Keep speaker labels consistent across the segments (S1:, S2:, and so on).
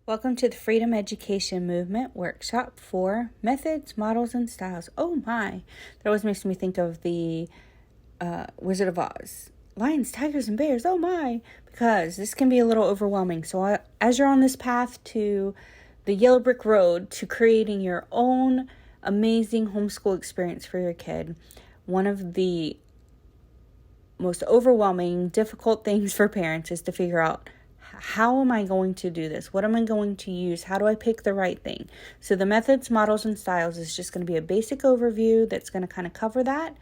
S1: Welcome to the Freedom Education Movement workshop for methods, models, and styles. Oh my, that always makes me think of the Wizard of Oz. Lions, tigers, and bears, oh my, because this can be a little overwhelming. So as you're on this path to the yellow brick road to creating your own amazing homeschool experience for your kid, one of the most overwhelming, difficult things for parents is to figure out, how am I going to do this? What am I going to use? How do I pick the right thing? So the methods, models, and styles is just going to be a basic overview that's going to kind of cover that.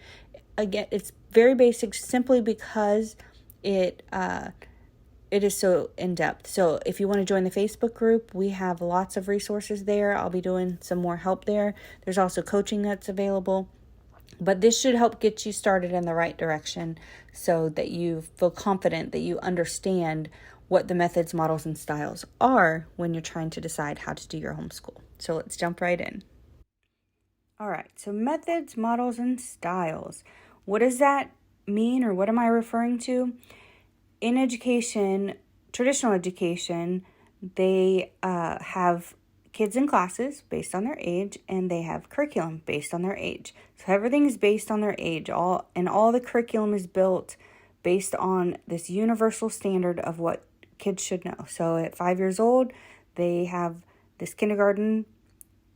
S1: Again, it's very basic simply because it is so in-depth. So if you want to join the Facebook group, we have lots of resources there. I'll be doing some more help there. There's also coaching that's available. But this should help get you started in the right direction so that you feel confident that you understand what the methods, models, and styles are when you're trying to decide how to do your homeschool. So let's jump right in. All right, so methods, models, and styles. What does that mean, or what am I referring to? In education, traditional education, they have kids in classes based on their age, and they have curriculum based on their age. So everything is based on their age. All the curriculum is built based on this universal standard of what kids should know. So at 5 years old, they have this kindergarten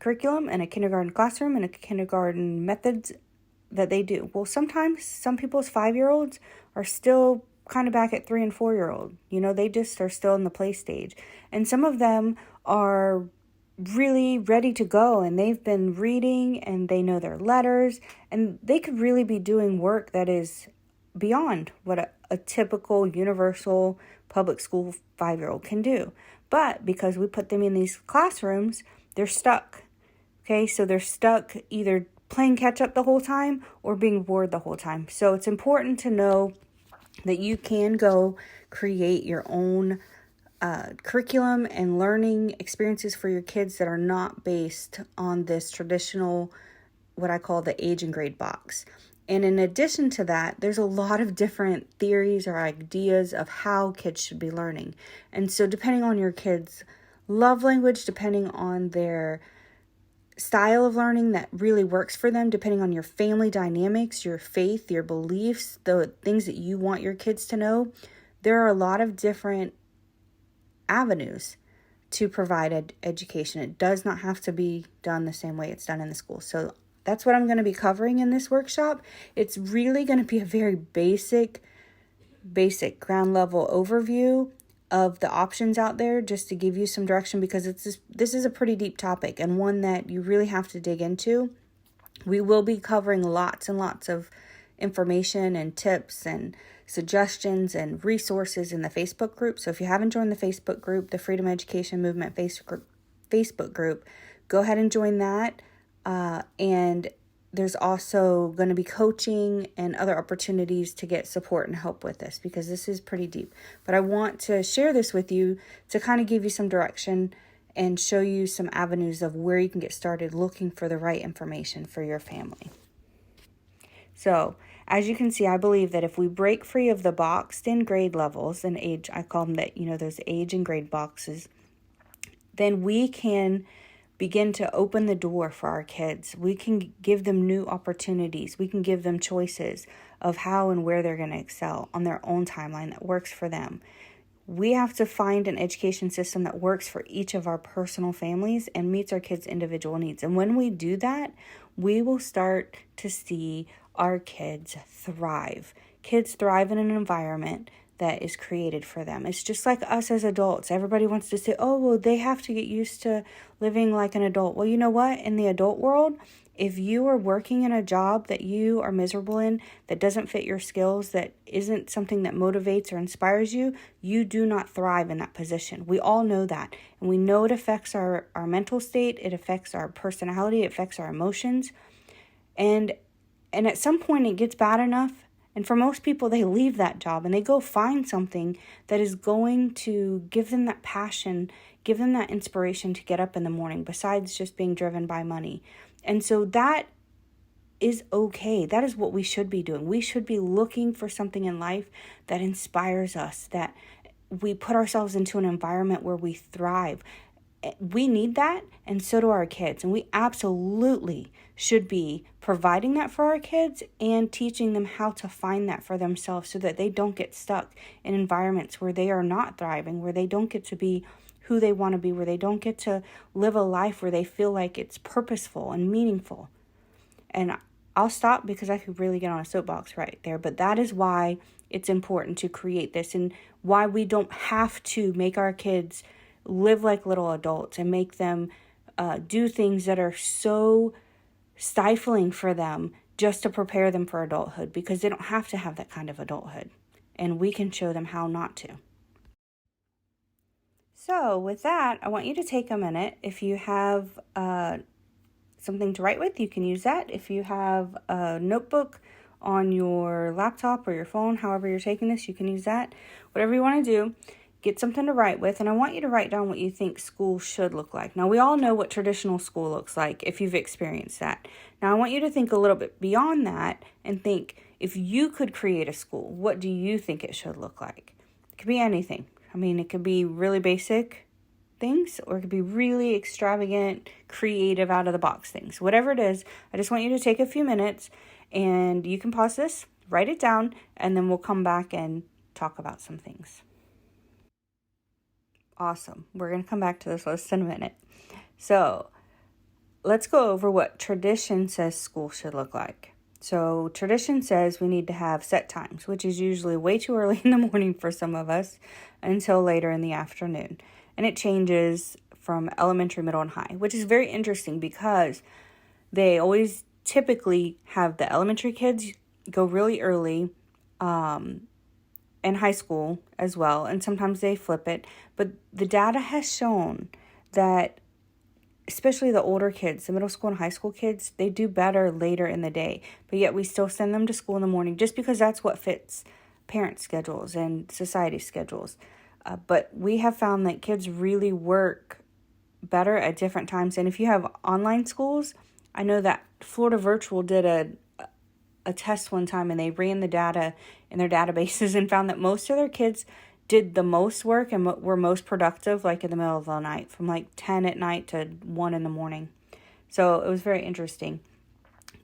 S1: curriculum and a kindergarten classroom and a kindergarten methods that they do. Well, sometimes some people's 5-year-olds are still kind of back at 3 and 4-year-old. They just are still in the play stage. And some of them are really ready to go, and they've been reading and they know their letters, and they could really be doing work that is beyond what a typical universal public school 5-year-old can do. But because we put them in these classrooms, they're stuck. Okay, so they're stuck either playing catch up the whole time or being bored the whole time. So it's important to know that you can go create your own curriculum and learning experiences for your kids that are not based on this traditional, what I call the age and grade box. And in addition to that, there's a lot of different theories or ideas of how kids should be learning. And so depending on your kids' love language, depending on their style of learning that really works for them, depending on your family dynamics, your faith, your beliefs, the things that you want your kids to know, there are a lot of different avenues to provide education. It does not have to be done the same way it's done in the school. So that's what I'm going to be covering in this workshop. It's really going to be a very basic ground level overview of the options out there, just to give you some direction, because this is a pretty deep topic and one that you really have to dig into. We will be covering lots and lots of information and tips and suggestions and resources in the Facebook group. So if you haven't joined the Facebook group, the Freedom Education Movement Facebook group, go ahead and join that. And there's also going to be coaching and other opportunities to get support and help with this, because this is pretty deep. But I want to share this with you to kind of give you some direction and show you some avenues of where you can get started looking for the right information for your family. So, as you can see, I believe that if we break free of the boxed in grade levels and age, I call them that, those age and grade boxes, then we can begin to open the door for our kids. We can give them new opportunities. We can give them choices of how and where they're going to excel on their own timeline that works for them. We have to find an education system that works for each of our personal families and meets our kids' individual needs. And when we do that, we will start to see our kids thrive. Kids thrive in an environment that is created for them. It's just like us as adults. Everybody wants to say, oh, well, they have to get used to living like an adult. Well, you know what? In the adult world, if you are working in a job that you are miserable in, that doesn't fit your skills, that isn't something that motivates or inspires you, you do not thrive in that position. We all know that. And we know it affects our mental state. It affects our personality. It affects our emotions. And at some point, it gets bad enough. And for most people, they leave that job and they go find something that is going to give them that passion, give them that inspiration to get up in the morning, besides just being driven by money. And so that is okay. That is what we should be doing. We should be looking for something in life that inspires us, that we put ourselves into an environment where we thrive. we need that, and so do our kids. And we absolutely should be providing that for our kids and teaching them how to find that for themselves so that they don't get stuck in environments where they are not thriving, where they don't get to be who they want to be, where they don't get to live a life where they feel like it's purposeful and meaningful. And I'll stop because I could really get on a soapbox right there, but that is why it's important to create this, and why we don't have to make our kids live like little adults and make them do things that are so stifling for them just to prepare them for adulthood, because they don't have to have that kind of adulthood, and we can show them how not to. So with that, I want you to take a minute. If you have something to write with, you can use that. If you have a notebook on your laptop or your phone, however you're taking this, you can use that. Whatever you want to do, get something to write with, and I want you to write down what you think school should look like. Now, we all know what traditional school looks like if you've experienced that. Now, I want you to think a little bit beyond that and think, if you could create a school, what do you think it should look like? It could be anything. I mean, it could be really basic things, or it could be really extravagant, creative, out of the box things. Whatever it is, I just want you to take a few minutes, and you can pause this, write it down, and then we'll come back and talk about some things. Awesome. We're going to come back to this list in a minute. So let's go over what tradition says school should look like. So tradition says we need to have set times, which is usually way too early in the morning for some of us until later in the afternoon. And it changes from elementary, middle, and high, which is very interesting because they always typically have the elementary kids go really early, and high school as well, and sometimes they flip it. But the data has shown that especially the older kids, the middle school and high school kids, they do better later in the day. But yet we still send them to school in the morning just because that's what fits parent schedules and society schedules. But we have found that kids really work better at different times. And if you have online schools, I know that Florida Virtual did a test one time, and they ran the data in their databases and found that most of their kids did the most work and were most productive like in the middle of the night, from like 10 at night to 1 in the morning. So it was very interesting.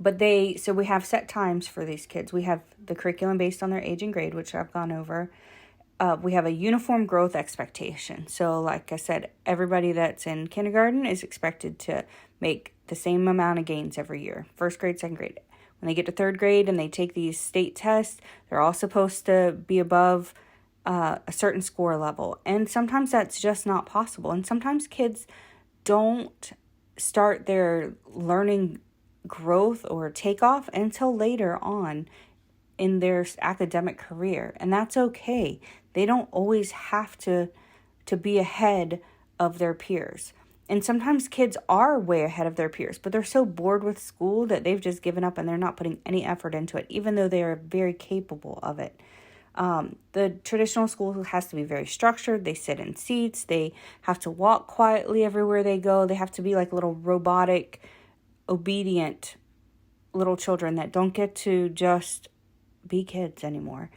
S1: But so we have set times for these kids. We have the curriculum based on their age and grade, which I've gone over. We have a uniform growth expectation. So like I said, everybody that's in kindergarten is expected to make the same amount of gains every year. First grade, second grade. When they get to third grade and they take these state tests, they're all supposed to be above a certain score level. And sometimes that's just not possible. And sometimes kids don't start their learning growth or takeoff until later on in their academic career. And that's okay. They don't always have to be ahead of their peers. And sometimes kids are way ahead of their peers, but they're so bored with school that they've just given up and they're not putting any effort into it, even though they are very capable of it. The traditional school has to be very structured. They sit in seats. They have to walk quietly everywhere they go. They have to be like little robotic, obedient little children that don't get to just be kids anymore.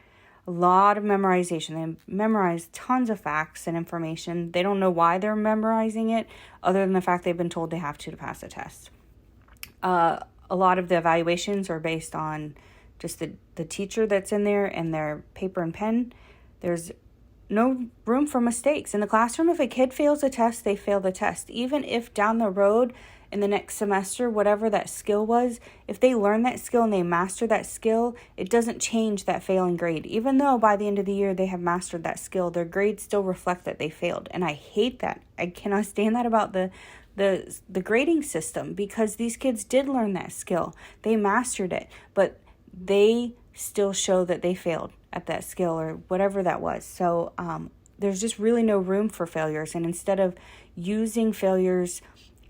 S1: A lot of memorization. They memorize tons of facts and information. They don't know why they're memorizing it, other than the fact they've been told they have to pass a test. A lot of the evaluations are based on just the teacher that's in there and their paper and pen. There's no room for mistakes. In the classroom, if a kid fails a test, they fail the test. Even if down the road in the next semester, whatever that skill was, if they learn that skill and they master that skill, it doesn't change that failing grade. Even though by the end of the year they have mastered that skill, their grades still reflect that they failed. And I hate that. I cannot stand that about the grading system, because these kids did learn that skill. They mastered it, but they still show that they failed at that skill or whatever that was. So there's just really no room for failures. And instead of using failures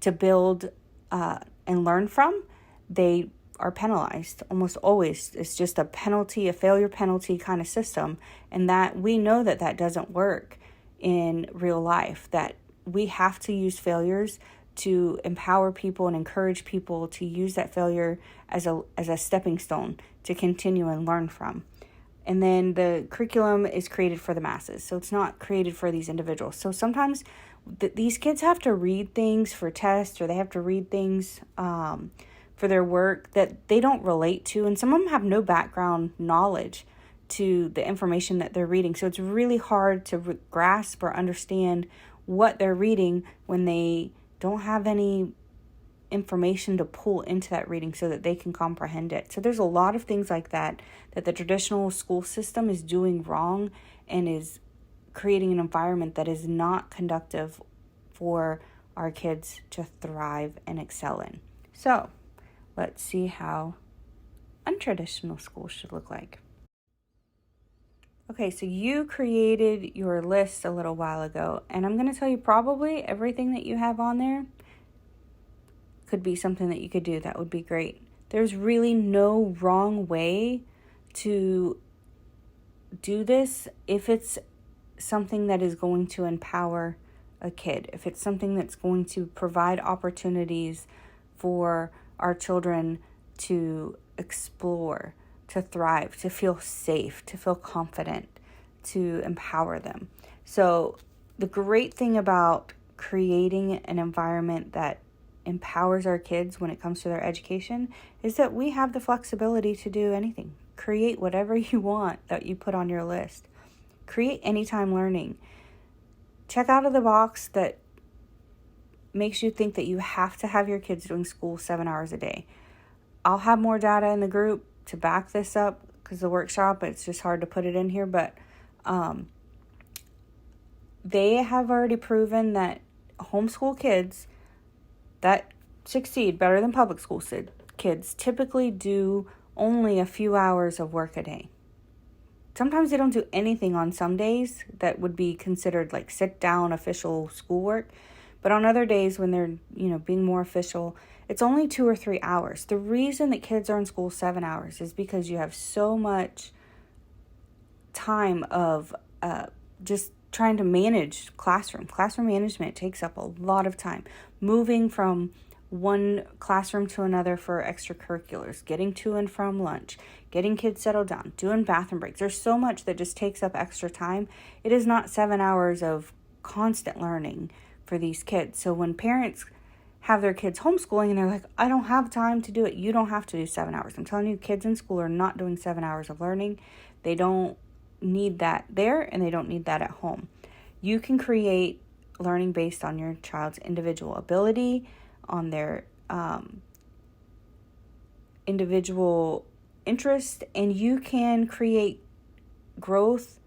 S1: to build and learn from, they are penalized almost always. It's just a penalty, a failure penalty kind of system. And that we know that doesn't work in real life, that we have to use failures to empower people and encourage people to use that failure as a stepping stone to continue and learn from. And then the curriculum is created for the masses. So it's not created for these individuals. So sometimes these kids have to read things for tests, or they have to read things for their work that they don't relate to. And some of them have no background knowledge to the information that they're reading. So it's really hard to grasp or understand what they're reading when they don't have any information to pull into that reading so that they can comprehend it. So there's a lot of things like that the traditional school system is doing wrong, and is creating an environment that is not conducive for our kids to thrive and excel in. So let's see how untraditional schools should look like. Okay, so you created your list a little while ago, and I'm going to tell you probably everything that you have on there could be something that you could do. That would be great. There's really no wrong way to do this if it's something that is going to empower a kid, if it's something that's going to provide opportunities for our children to explore, to thrive, to feel safe, to feel confident, to empower them. So the great thing about creating an environment that empowers our kids when it comes to their education is that we have the flexibility to do anything. Create whatever you want that you put on your list. Create anytime learning. Check out of the box that makes you think that you have to have your kids doing school 7 hours a day. I'll have more data in the group to back this up, because the workshop, it's just hard to put it in here, but they have already proven that homeschool kids that succeed better than public school kids typically do only a few hours of work a day. Sometimes they don't do anything on some days that would be considered like sit down official schoolwork, but on other days when they're, being more official, it's only 2 or 3 hours. The reason that kids are in school 7 hours is because you have so much time of just trying to manage classroom. Classroom management takes up a lot of time. Moving from one classroom to another for extracurriculars, getting to and from lunch, getting kids settled down, doing bathroom breaks. There's so much that just takes up extra time. It is not 7 hours of constant learning for these kids. So when parents have their kids homeschooling and they're like, I don't have time to do it, you don't have to do 7 hours. I'm telling you, kids in school are not doing 7 hours of learning. They don't need that there, and they don't need that at home. You can create learning based on your child's individual ability, on their individual interest, and you can create growth,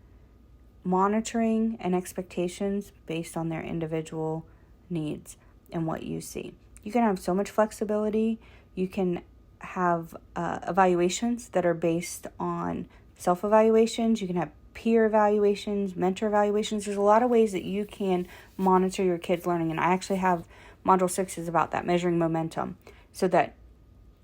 S1: monitoring, and expectations based on their individual needs and what you see. You can have so much flexibility. You can have evaluations that are based on self-evaluations. You can have peer evaluations, mentor evaluations. There's a lot of ways that you can monitor your kids' learning. And I actually have Module 6 is about that, measuring momentum, so that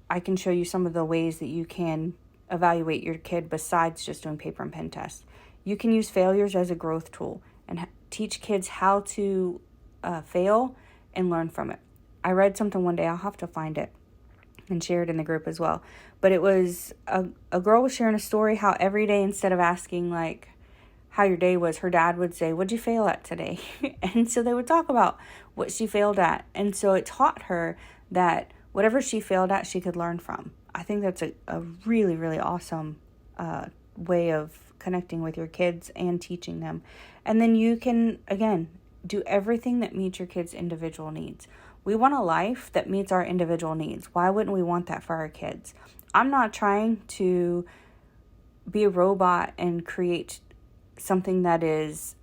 S1: I can show you some of the ways that you can evaluate your kid besides just doing paper and pen tests. You can use failures as a growth tool and teach kids how to fail and learn from it. I read something one day, I'll have to find it and share it in the group as well. But it was a girl was sharing a story how every day, instead of asking like how your day was, her dad would say, what'd you fail at today? And so they would talk about what she failed at. And so it taught her that whatever she failed at, she could learn from. I think that's a really, really awesome way of connecting with your kids and teaching them. And then you can, again, do everything that meets your kids' individual needs. We want a life that meets our individual needs. Why wouldn't we want that for our kids? I'm not trying to be a robot and create something that is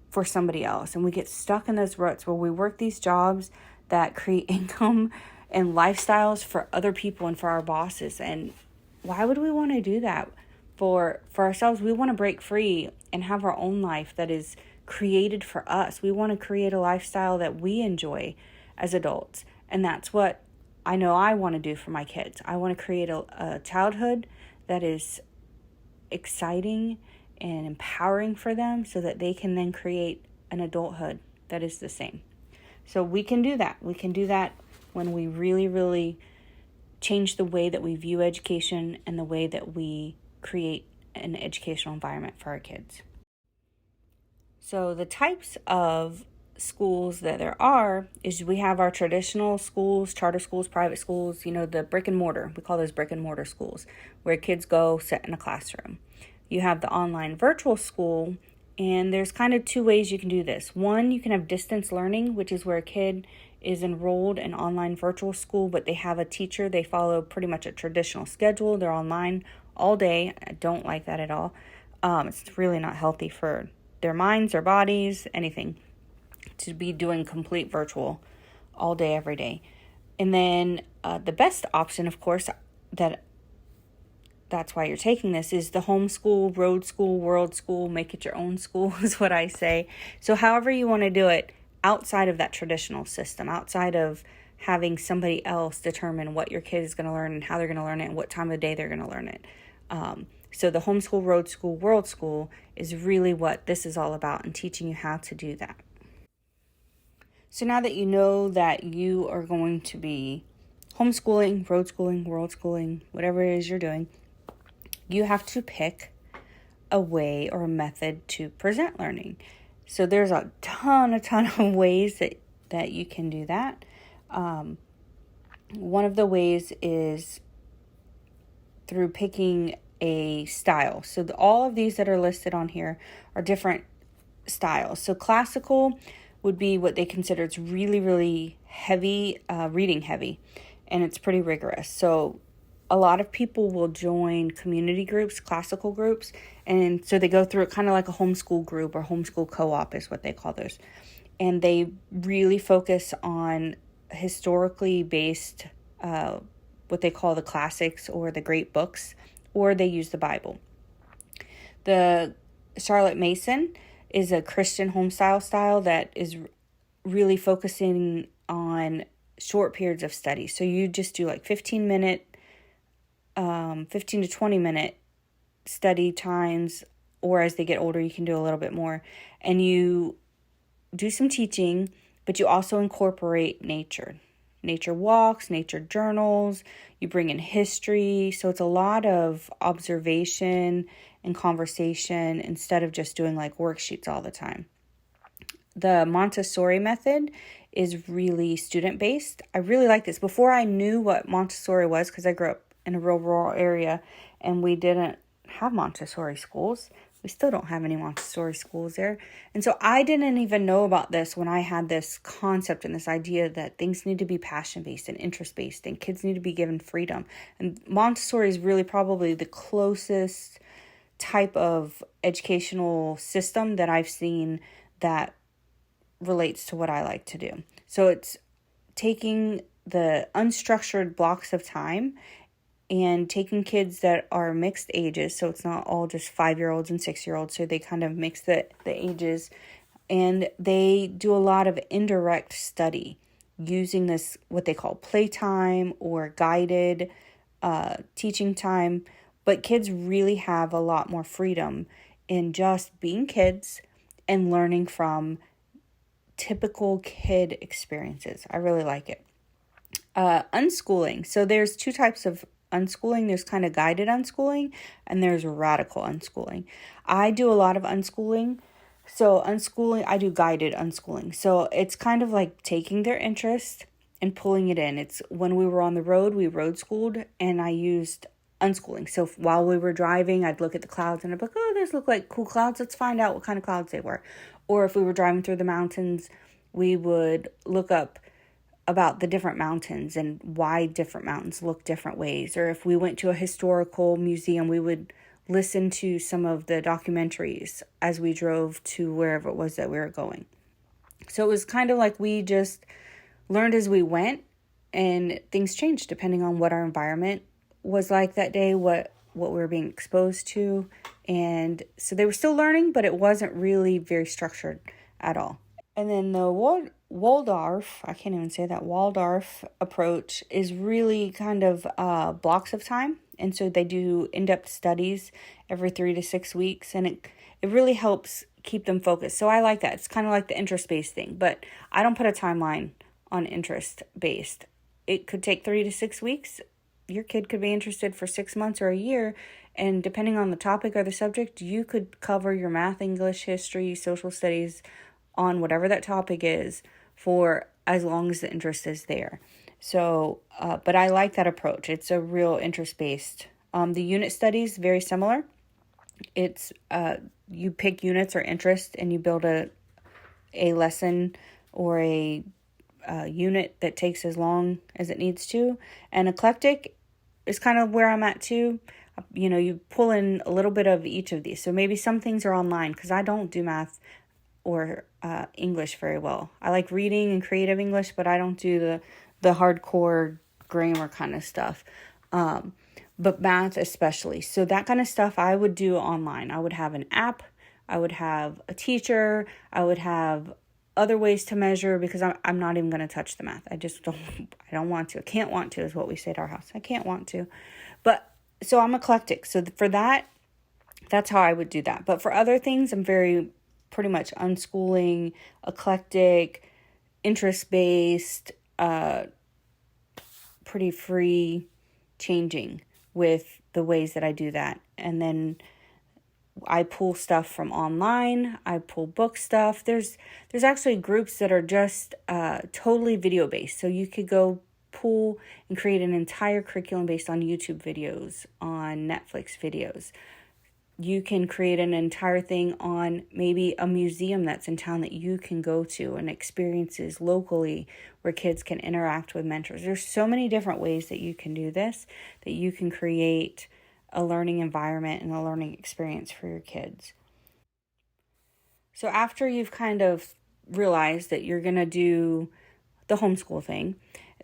S1: for somebody else. And we get stuck in those ruts where we work these jobs that create income and lifestyles for other people and for our bosses. And why would we want to do that for ourselves? We want to break free and have our own life that is created for us. We want to create a lifestyle that we enjoy as adults. And that's what I know I want to do for my kids. I want to create a childhood that is exciting and empowering for them so that they can then create an adulthood that is the same. So we can do that. We can do that when we really, really change the way that we view education and the way that we create an educational environment for our kids. So the types of schools that there are is we have our traditional schools, charter schools, private schools, the brick and mortar. We call those brick and mortar schools, where kids go sit in a classroom. You have the online virtual school, and there's kind of two ways you can do this. One, you can have distance learning, which is where a kid is enrolled in online virtual school, but they have a teacher. They follow pretty much a traditional schedule. They're online all day. I don't like that at all. It's really not healthy for their minds, their bodies, anything, to be doing complete virtual all day, every day. And then the best option, of course, that's why you're taking this, is the homeschool, road school, world school, make it your own school is what I say. So however you want to do it, outside of that traditional system, outside of having somebody else determine what your kid is going to learn and how they're going to learn it and what time of day they're going to learn it. So the homeschool, road school, world school is really what this is all about, and teaching you how to do that. So now that you know that you are going to be homeschooling, road schooling, world schooling, whatever it is you're doing, you have to pick a way or a method to present learning. So there's a ton of ways that you can do that. One of the ways is through picking a style. So all of these that are listed on here are different styles. So classical would be what they consider, it's really, really heavy, reading heavy, and it's pretty rigorous. So a lot of people will join community groups, classical groups, and so they go through it kind of like a homeschool group or homeschool co-op is what they call those. And they really focus on historically based, what they call the classics or the great books, or they use the Bible. The Charlotte Mason is a Christian homestyle style that is really focusing on short periods of study. So you just do like 15 to 20 minute study times, or as they get older, you can do a little bit more. And you do some teaching, but you also incorporate nature walks, nature journals, you bring in history. So it's a lot of observation and conversation instead of just doing like worksheets all the time. The Montessori method is really student-based. I really like this. Before I knew what Montessori was, because I grew up in a real rural area and we didn't have Montessori schools. We still don't have any Montessori schools there. And so I didn't even know about this when I had this concept and this idea that things need to be passion-based and interest-based and kids need to be given freedom. And Montessori is really probably the closest type of educational system that I've seen that relates to what I like to do. So it's taking the unstructured blocks of time and taking kids that are mixed ages, so it's not all just 5-year-olds and 6-year-olds, so they kind of mix the ages, and they do a lot of indirect study using this, what they call playtime or guided teaching time, but kids really have a lot more freedom in just being kids and learning from typical kid experiences. I really like it. Unschooling. So there's two types of unschooling. There's kind of guided unschooling and there's radical unschooling. I do a lot of unschooling. So I do guided unschooling. So it's kind of like taking their interest and pulling it in. It's when we were on the road, we road schooled, and I used unschooling. So while we were driving, I'd look at the clouds and I'd be like, oh, those look like cool clouds. Let's find out what kind of clouds they were. Or if we were driving through the mountains, we would look up about the different mountains and why different mountains look different ways. Or if we went to a historical museum, we would listen to some of the documentaries as we drove to wherever it was that we were going. So it was kind of like we just learned as we went, and things changed depending on what our environment was like that day, what we were being exposed to. And so they were still learning, but it wasn't really very structured at all. And then the Waldorf approach is really kind of blocks of time. And so they do in-depth studies every 3 to 6 weeks. And it really helps keep them focused. So I like that. It's kind of like the interest-based thing. But I don't put a timeline on interest-based. It could take 3 to 6 weeks. Your kid could be interested for 6 months or a year. And depending on the topic or the subject, you could cover your math, English, history, social studies on whatever that topic is for as long as the interest is there. So, but I like that approach. It's a real interest-based. The unit studies, very similar. It's you pick units or interest and you build a lesson or a unit that takes as long as it needs to. And eclectic is kind of where I'm at too. You pull in a little bit of each of these. So maybe some things are online because I don't do math or English very well. I like reading and creative English, but I don't do the hardcore grammar kind of stuff. But math especially. So that kind of stuff I would do online. I would have an app. I would have a teacher. I would have other ways to measure because I'm not even going to touch the math. I don't want to. I can't want to is what we say at our house. I can't want to. But so I'm eclectic. So for that, that's how I would do that. But for other things, I'm pretty much unschooling, eclectic, interest-based, pretty free changing with the ways that I do that. And then I pull stuff from online. I pull book stuff. There's actually groups that are just totally video based. So you could go pull and create an entire curriculum based on YouTube videos, on Netflix videos. You can create an entire thing on maybe a museum that's in town that you can go to and experiences locally where kids can interact with mentors. There's so many different ways that you can do this, that you can create a learning environment and a learning experience for your kids. So after you've kind of realized that you're going to do the homeschool thing,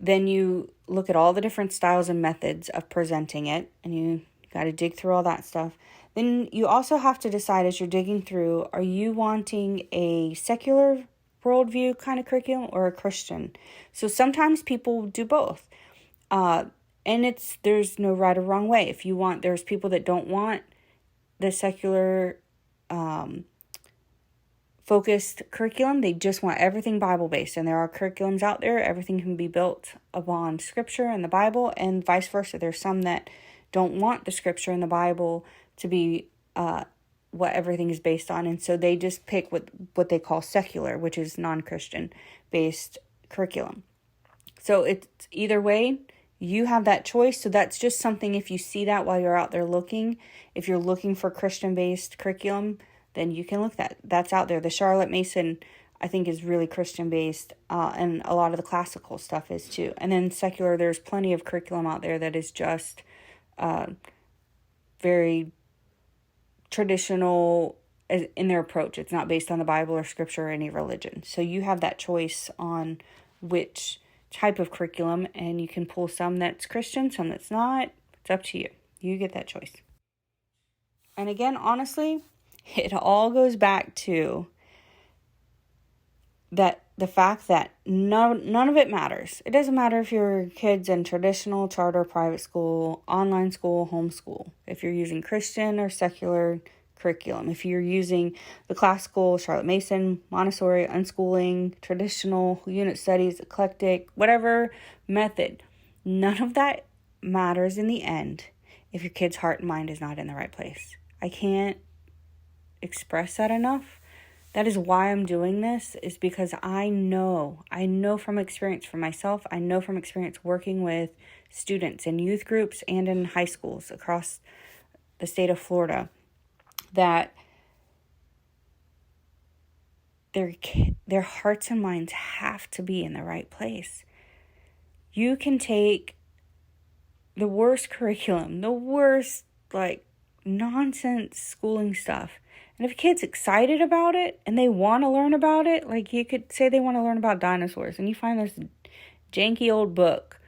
S1: then you look at all the different styles and methods of presenting it, and you got to dig through all that stuff. Then you also have to decide as you're digging through, are you wanting a secular worldview kind of curriculum or a Christian? So sometimes people do both. And there's no right or wrong way. There's people that don't want the secular focused curriculum. They just want everything Bible-based. And there are curriculums out there. Everything can be built upon Scripture and the Bible, and vice versa. There's some that don't want the Scripture and the Bible to be what everything is based on. And so they just pick what they call secular, which is non-Christian based curriculum. So it's either way. You have that choice. So that's just something, if you see that while you're out there looking, if you're looking for Christian-based curriculum, then you can look that's out there. The Charlotte Mason, I think, is really Christian-based, and a lot of the classical stuff is too. And then secular, there's plenty of curriculum out there that is just very traditional in their approach. It's not based on the Bible or Scripture or any religion. So you have that choice on which type of curriculum, and you can pull some that's Christian, some that's not. It's up to you. You get that choice. And again, honestly, it all goes back to that the fact that none of it matters. It doesn't matter if your kid's in traditional, charter, private school, online school, homeschool. If you're using Christian or secular curriculum. If you're using the classical, Charlotte Mason, Montessori, unschooling, traditional, unit studies, eclectic, whatever method, none of that matters in the end if your kid's heart and mind is not in the right place. I can't express that enough. That is why I'm doing this, is because I know from experience for myself, I know from experience working with students in youth groups and in high schools across the state of Florida, that their hearts and minds have to be in the right place. You can take the worst curriculum, the worst nonsense schooling stuff, and if a kid's excited about it and they want to learn about it, like you could say they want to learn about dinosaurs and you find this janky old book,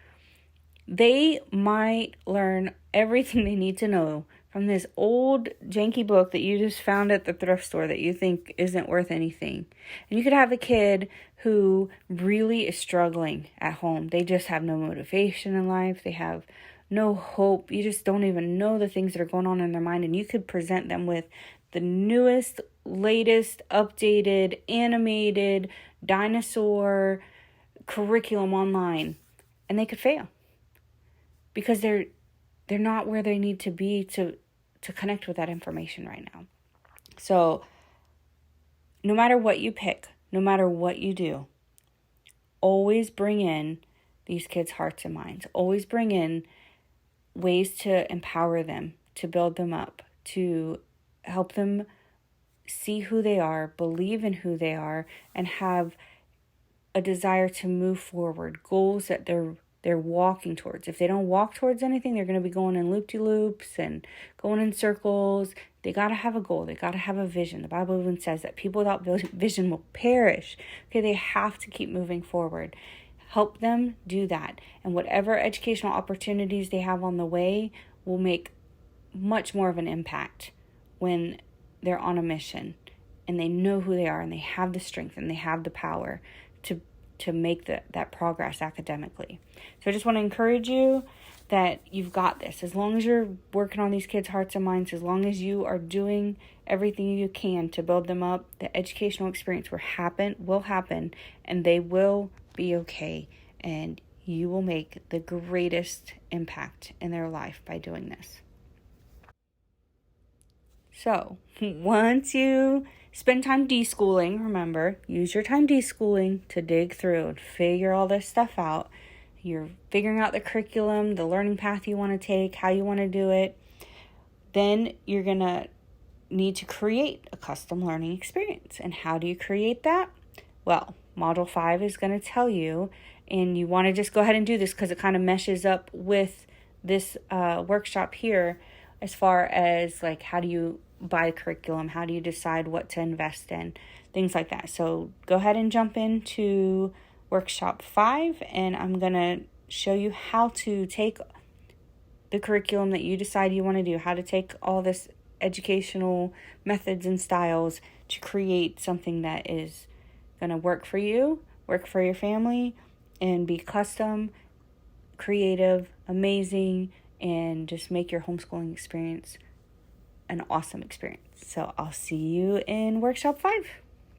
S1: they might learn everything they need to know from this old janky book that you just found at the thrift store that you think isn't worth anything. And you could have a kid who really is struggling at home. They just have no motivation in life. They have no hope. You just don't even know the things that are going on in their mind. And you could present them with the newest, latest, updated, animated dinosaur curriculum online. And they could fail because they're not where they need to be to connect with that information right now. So no matter what you pick, no matter what you do, always bring in these kids' hearts and minds. Always bring in ways to empower them, to build them up, to help them see who they are, believe in who they are, and have a desire to move forward, goals that they're walking towards. If they don't walk towards anything, they're going to be going in loop-de-loops and going in circles. They got to have a goal. They got to have a vision. The Bible even says that people without vision will perish. Okay, they have to keep moving forward. Help them do that. And whatever educational opportunities they have on the way will make much more of an impact when they're on a mission and they know who they are and they have the strength and they have the power to make that progress academically. So I just want to encourage you that you've got this. As long as you're working on these kids' hearts and minds, as long as you are doing everything you can to build them up, the educational experience will happen, and they will be okay, and you will make the greatest impact in their life by doing this. So, once you spend time deschooling, remember, use your time deschooling to dig through and figure all this stuff out. You're figuring out the curriculum, the learning path you want to take, how you want to do it. Then you're going to need to create a custom learning experience. And how do you create that? Well, Module 5 is going to tell you, and you want to just go ahead and do this because it kind of meshes up with this workshop here as far as like how do you buy curriculum, how do you decide what to invest in, things like that. So go ahead and jump into Workshop 5, and I'm going to show you how to take the curriculum that you decide you want to do, how to take all this educational methods and styles to create something that is going to work for you, work for your family, and be custom, creative, amazing, and just make your homeschooling experience an awesome experience. So I'll see you in Workshop 5.